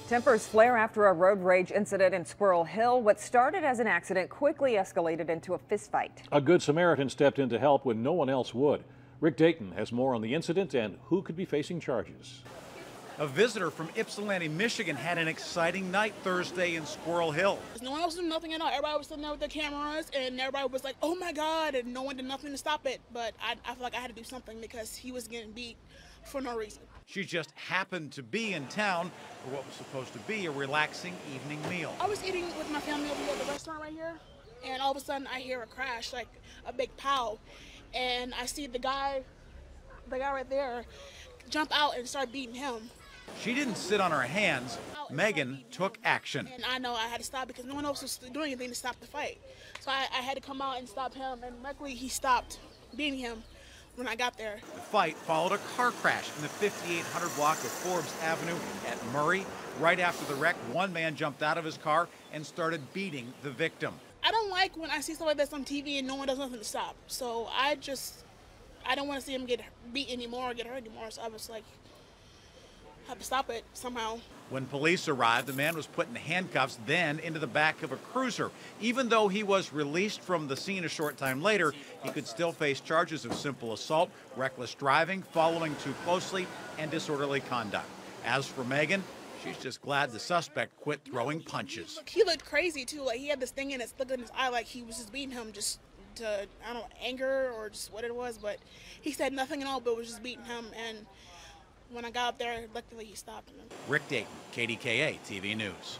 Tempers flare after a road rage incident in Squirrel Hill. What started as an accident quickly escalated into a fistfight. A good Samaritan stepped in to help when no one else would. Rick Dayton has more on the incident and who could be facing charges. A visitor from Ypsilanti, Michigan had an exciting night Thursday in Squirrel Hill. No one else did nothing at all. Everybody was sitting there with their cameras and everybody was like, oh my God, and no one did nothing to stop it. But I feel like I had to do something because he was getting beat for no reason. She just happened to be in town for what was supposed to be a relaxing evening meal. I was eating with my family over here at the restaurant right here, and all of a sudden I hear a crash, like a big pow, and I see the guy right there jump out and start beating him. She didn't sit on her hands. Megan took action. And I know I had to stop because no one else was doing anything to stop the fight. So I had to come out and stop him, and luckily he stopped beating him when I got there. The fight followed a car crash in the 5800 block of Forbes Avenue at Murray. Right after the wreck, one man jumped out of his car and started beating the victim. I don't like when I see stuff like this on TV and no one does nothing to stop. So I don't want to see him get beat anymore or get hurt anymore. So I was like, I have to stop it somehow. When police arrived, the man was put in handcuffs, then into the back of a cruiser. Even though he was released from the scene a short time later, he could still face charges of simple assault, reckless driving, following too closely, and disorderly conduct. As for Megan, she's just glad the suspect quit throwing punches. He looked crazy too, like he had this thing in his eye, like he was just beating him just to, I don't know, anger or just what it was, but he said nothing at all, but was just beating him. And when I got up there, luckily he stopped him. Rick Dayton, KDKA TV News.